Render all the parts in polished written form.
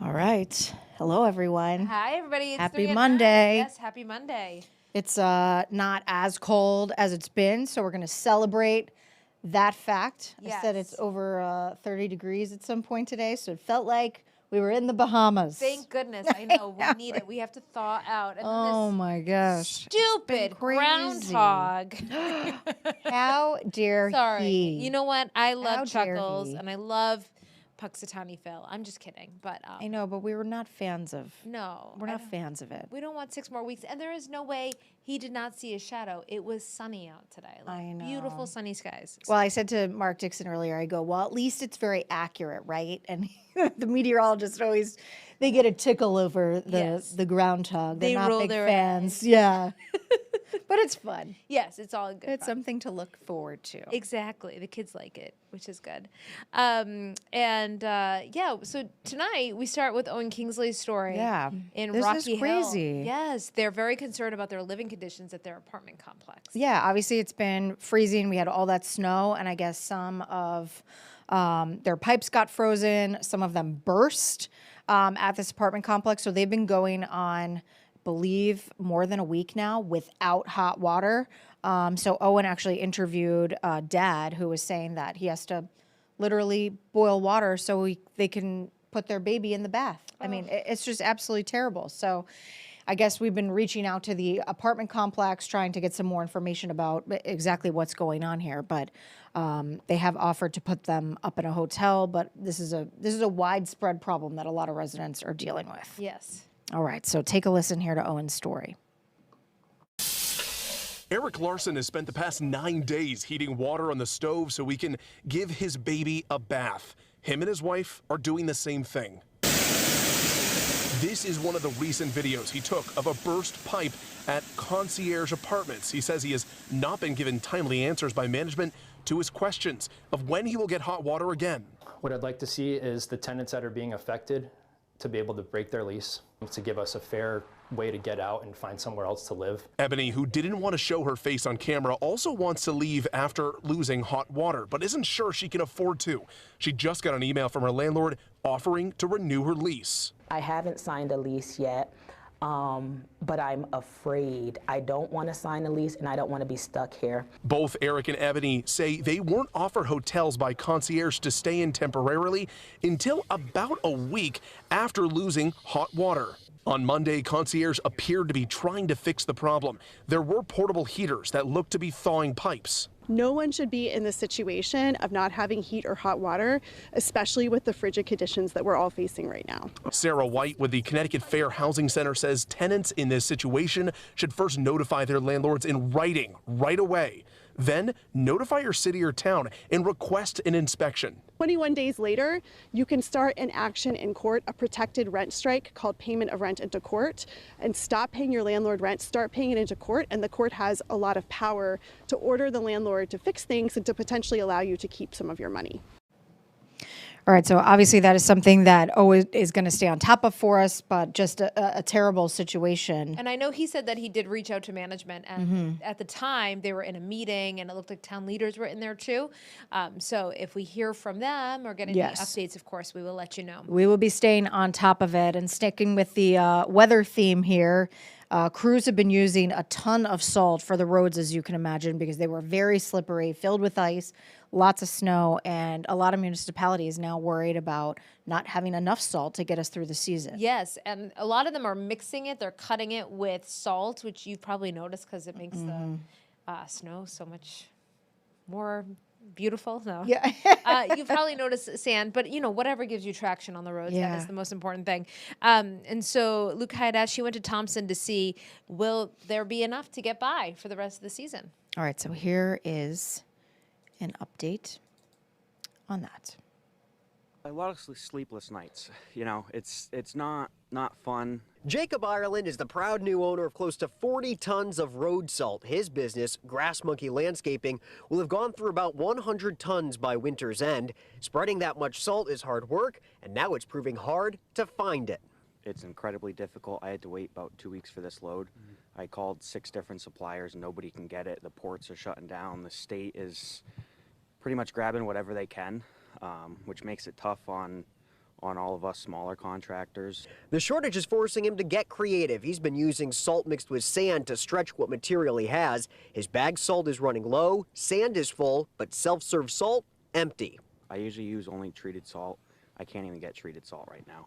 All right. Hello, everyone. Hi, everybody. It's Happy 3 at 9. Monday. Yes, happy Monday. It's not as cold as it's been, so we're going to celebrate that fact. I said it's Yes. over 30 degrees at some point today, so it felt like we were in the Bahamas. Thank goodness. I know. We need it. We have to thaw out. And Oh then my this gosh. stupid crazy. groundhog. How dare Sorry. he? You know what? I How love dare Chuckles he? and I love Puxatawny Phil. I'm just kidding. But I know, but we were not fans of. no. We're I not don't- fans of it. We don't want 6 more weeks. And there is no way he did not see his shadow. It was sunny out today. Like, I know. Beautiful sunny skies. Well, I said to Mark Dixon earlier, I go, well, at least it's very accurate, right? And the meteorologists always, they get a tickle over the, Yes. the groundhog. They're They not roll big their fans. Yeah. But it's fun. Yes, it's all good. It's fun. something to look forward to. Exactly. The kids like it, which is good. So tonight we start with Owen Kingsley's story. Yeah. In This is Rocky Hill. crazy. Yes, they're very concerned about their living conditions at their apartment complex. Yeah, obviously it's been freezing. We had all that snow, and I guess some of their pipes got frozen. Some of them burst at this apartment complex. So they've been going on, believe, more than a week now without hot water. So Owen actually interviewed Dad, who was saying that he has to literally boil water so they can put their baby in the bath. I mean, it's just absolutely terrible. So I guess we've been reaching out to the apartment complex, trying to get some more information about exactly what's going on here. But they have offered to put them up in a hotel. But this is a widespread problem that a lot of residents are dealing with. Yes. All right, so take a listen here to Owen's story. Eric Larson has spent the past 9 days heating water on the stove so he can give his baby a bath. Him and his wife are doing the same thing. This is one of the recent videos he took of a burst pipe at Concierge Apartments. He says he has not been given timely answers by management to his questions of when he will get hot water again. What I'd like to see is the tenants that are being affected to be able to break their lease, to give us a fair way to get out and find somewhere else to live. Ebony, who didn't want to show her face on camera, also wants to leave after losing hot water, but isn't sure she can afford to. She just got an email from her landlord offering to renew her lease. I haven't signed a lease yet, but I'm afraid. I don't want to sign a lease and I don't want to be stuck here. Both Eric and Ebony say they weren't offered hotels by Concierge to stay in temporarily until about a week after losing hot water. On Monday, Concierge appeared to be trying to fix the problem. There were portable heaters that looked to be thawing pipes. No one should be in the situation of not having heat or hot water, especially with the frigid conditions that we're all facing right now. Sarah White with the Connecticut Fair Housing Center says tenants in this situation should first notify their landlords in writing right away. Then notify your city or town and request an inspection. 21 days later, you can start an action in court, a protected rent strike called payment of rent into court, and stop paying your landlord rent, start paying it into court, and the court has a lot of power to order the landlord to fix things and to potentially allow you to keep some of your money. All right, so obviously that is something that always is going to stay on top of for us, but just a terrible situation. And I know he said that he did reach out to management, and at the time they were in a meeting, and it looked like town leaders were in there too. So if we hear from them or get any updates, of course, we will let you know. We will be staying on top of it and sticking with the weather theme here. Crews have been using a ton of salt for the roads, as you can imagine, because they were very slippery, filled with ice, lots of snow, and a lot of municipalities now worried about not having enough salt to get us through the season. Yes, and a lot of them are mixing it. They're cutting it with salt, which you've probably noticed because it makes the snow so much more beautiful. No. Yeah. You've probably noticed sand, but whatever gives you traction on the roads, that is the most important thing. And so Luke Hayadat, she went to Thompson to see, will there be enough to get by for the rest of the season? All right, so here is an update on that. A lot of sleepless nights. It's not fun. Jacob Ireland is the proud new owner of close to 40 tons of road salt. His business, Grass Monkey Landscaping, will have gone through about 100 tons by winter's end. Spreading that much salt is hard work, and now it's proving hard to find it. It's incredibly difficult. I had to wait about 2 weeks for this load. I called 6 different suppliers, and nobody can get it. The ports are shutting down. The state is pretty much grabbing whatever they can, which makes it tough on on all of us smaller contractors. The shortage is forcing him to get creative. He's been using salt mixed with sand to stretch what material he has. His bag salt is running low, sand is full, but self-serve salt, empty. I usually use only treated salt. I can't even get treated salt right now.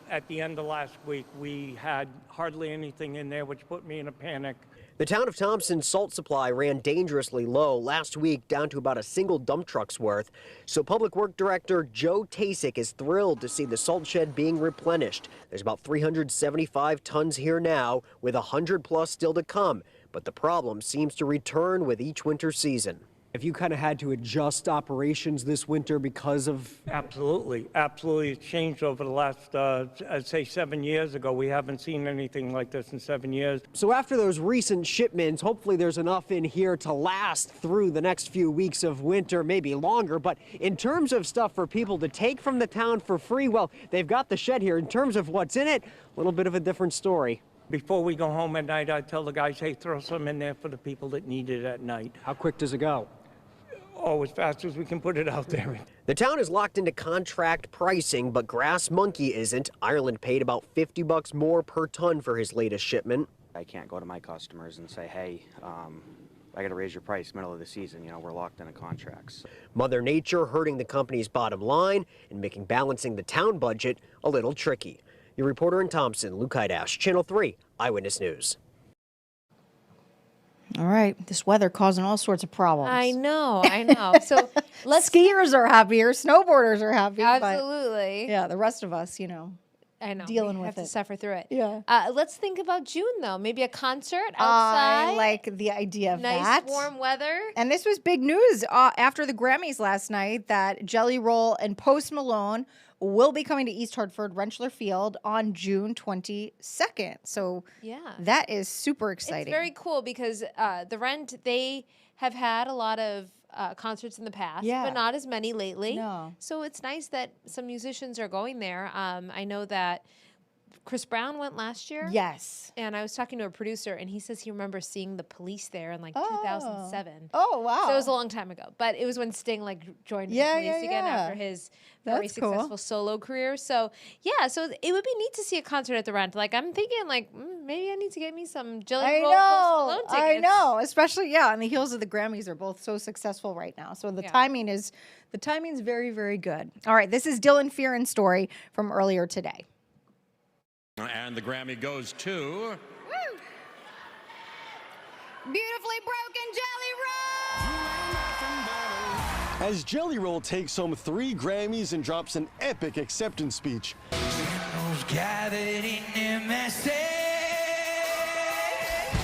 At the end of last week, we had hardly anything in there, which put me in a panic. The town of Thompson's salt supply ran dangerously low last week, down to about a single dump truck's worth. So Public Work Director Joe Tasic is thrilled to see the salt shed being replenished. There's about 375 tons here now, with 100 plus still to come. But the problem seems to return with each winter season. Have you kind of had to adjust operations this winter because of... Absolutely. It's changed over the last, I'd say 7 years ago. We haven't seen anything like this in 7 years. So after those recent shipments, hopefully there's enough in here to last through the next few weeks of winter, maybe longer. But in terms of stuff for people to take from the town for free, well, they've got the shed here. In terms of what's in it, a little bit of a different story. Before we go home at night, I tell the guys, hey, throw some in there for the people that need it at night. How quick does it go? Oh, as fast as we can put it out there. The town is locked into contract pricing, but Grass Monkey isn't. Ireland paid about $50 more per ton for his latest shipment. I can't go to my customers and say, hey, I got to raise your price middle of the season. You know, we're locked into contracts. Mother Nature hurting the company's bottom line and making balancing the town budget a little tricky. Your reporter in Thompson, Luke Hydash, Channel 3 Eyewitness News. All right, this weather causing all sorts of problems. I know. So skiers are happier, snowboarders are happy. Absolutely. But yeah, the rest of us, I know. dealing we with have it. to suffer through it. Yeah. Let's think about June though. Maybe a concert outside. I like the idea of nice that. warm weather. And this was big news after the Grammys last night that Jelly Roll and Post Malone will be coming to East Hartford Rentschler Field on June 22nd. So Yeah. that is super exciting. It's very cool because the Rent, they have had a lot of concerts in the past, Yeah. but not as many lately. No. So it's nice that some musicians are going there. I know that Chris Brown went last year. Yes. And I was talking to a producer, and he says he remembers seeing the Police there in like 2007. Oh, wow. So it was a long time ago, but it was when Sting joined the Police again after his very That's cool. successful solo career. So yeah, so it would be neat to see a concert at the Rent. Like I'm thinking, maybe I need to get me some Jelly Roll Post Malone tickets. I know, especially on the heels of the Grammys are both so successful right now. So the timing's very, very good. All right, this is Dylan Fearon's story from earlier today. And the Grammy goes to... Beautifully Broken Jelly Roll! As Jelly Roll takes home 3 Grammys and drops an epic acceptance speech.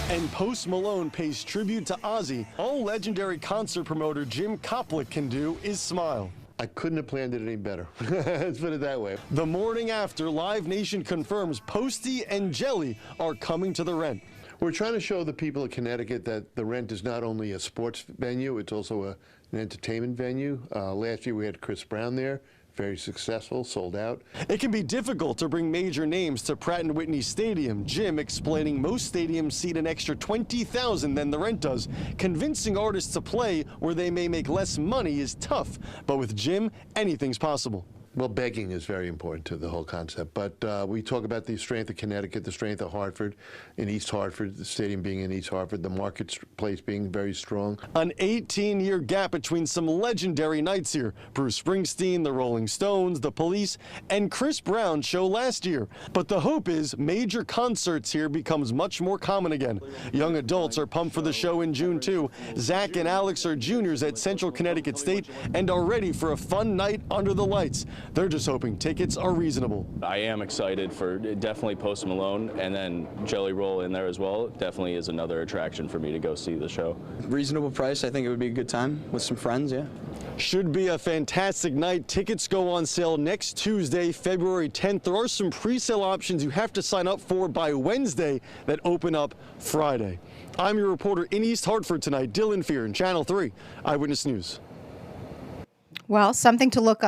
And Post Malone pays tribute to Ozzy. All legendary concert promoter Jim Koplik can do is smile. I couldn't have planned it any better. Let's put it that way. The morning after, Live Nation confirms Posty and Jelly are coming to the Rent. We're trying to show the people of Connecticut that the Rent is not only a sports venue, it's also an entertainment venue. Last year we had Chris Brown there. Very successful, sold out. It can be difficult to bring major names to Pratt & Whitney Stadium. Jim explaining most stadiums seat an extra 20,000 than the Rent does. Convincing artists to play where they may make less money is tough, but with Jim, anything's possible. Well, begging is very important to the whole concept, but we talk about the strength of Connecticut, the strength of Hartford, in East Hartford, the stadium being in East Hartford, the marketplace being very strong. An 18-year gap between some legendary nights here. Bruce Springsteen, the Rolling Stones, the Police, and Chris Brown's show last year. But the hope is major concerts here becomes much more common again. Young adults are pumped for the show in June, too. Zach and Alex are juniors at Central Connecticut State and are ready for a fun night under the lights. They're just hoping tickets are reasonable. I am excited for definitely Post Malone, and then Jelly Roll in there as well. Definitely is another attraction for me to go see the show. Reasonable price. I think it would be a good time with some friends, yeah. Should be a fantastic night. Tickets go on sale next Tuesday, February 10th. There are some pre-sale options you have to sign up for by Wednesday that open up Friday. I'm your reporter in East Hartford tonight, Dylan Fearon, Channel 3 Eyewitness News. Well, something to look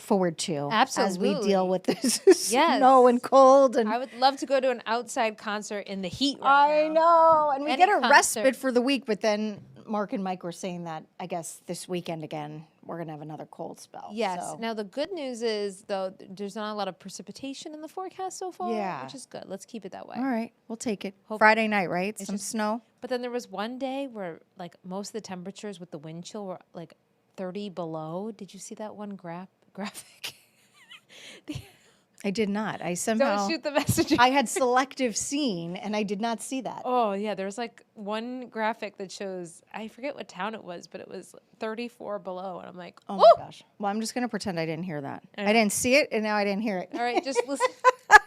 forward to as we deal with this snow and cold. And I would love to go to an outside concert in the heat I know, and we Any get a concert. respite for the week, but then Mark and Mike were saying that, I guess, this weekend again, we're going to have another cold spell. Yes. So. Now the good news is though there's not a lot of precipitation in the forecast so far, Yeah. which is good. Let's keep it that way. All right, we'll take it. Friday night, right? It's Some just- snow. But then there was one day where like most of the temperatures with the wind chill were like 30 below. Did you see that one graphic? I did not. I somehow Don't shoot the messenger. I had selective seen, and I did not see that. Oh yeah, there's like one graphic that shows, I forget what town it was, but it was 34 below, and I'm like, Oh "Woo!" my gosh. Well, I'm just going to pretend I didn't hear that. I I know. didn't see it, and now I didn't hear it. All right, just listen.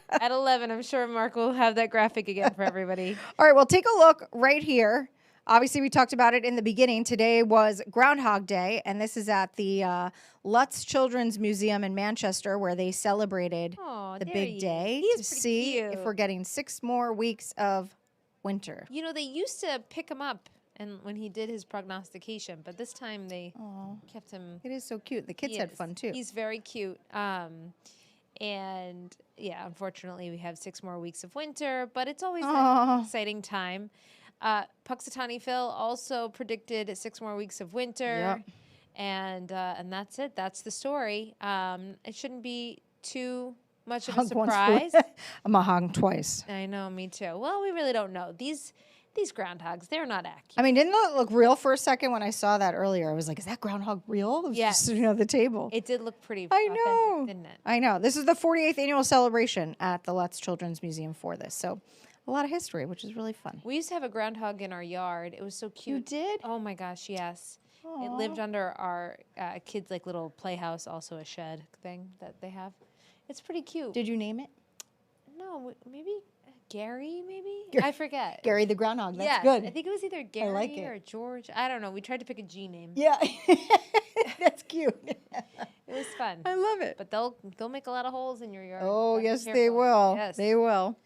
At 11, I'm sure Mark will have that graphic again for everybody. All right, well, take a look right here. Obviously, we talked about it in the beginning. Today was Groundhog Day, and this is at the Lutz Children's Museum in Manchester, where they celebrated the there big he is. day He is to pretty see if cute. we're getting 6 more weeks of winter. You know, they used to pick him up and when he did his prognostication, but this time they kept him. It is so cute. The kids He had is. fun too. He's very cute. And yeah, unfortunately, we have 6 more weeks of winter, but it's always Aw. an exciting time. Puxatawny Phil also predicted 6 more weeks of winter. Yep. And that's it. That's the story. It shouldn't be too much of a Hug once, surprise. I'm a hog twice. I know, me too. Well, we really don't know. These groundhogs, they're not accurate. I mean, didn't it look real for a second when I saw that earlier? I was like, is that groundhog real? It was Yes. just sitting on the table. It did look pretty I authentic, know. didn't it? I know. This is the 48th annual celebration at the Lutz Children's Museum for this. So a lot of history, which is really fun. We used to have a groundhog in our yard. It was so cute. You did? Oh my gosh, yes. It lived under our kids' like little playhouse, also a shed thing that they have. It's pretty cute. Did you name it? No, maybe Gary, maybe? I forget. Gary the groundhog. That's Yes, good. I think it was either Gary like it. or George. I don't know. We tried to pick a G name. Yeah. That's cute. It was fun. I love it. But they'll make a lot of holes in your yard. Oh, Gotta be yes, they careful. will. Yes. They will.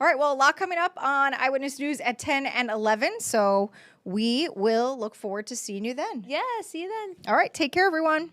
All right, well, a lot coming up on Eyewitness News at 10 and 11, so we will look forward to seeing you then. Yeah, see you then. All right, take care, everyone.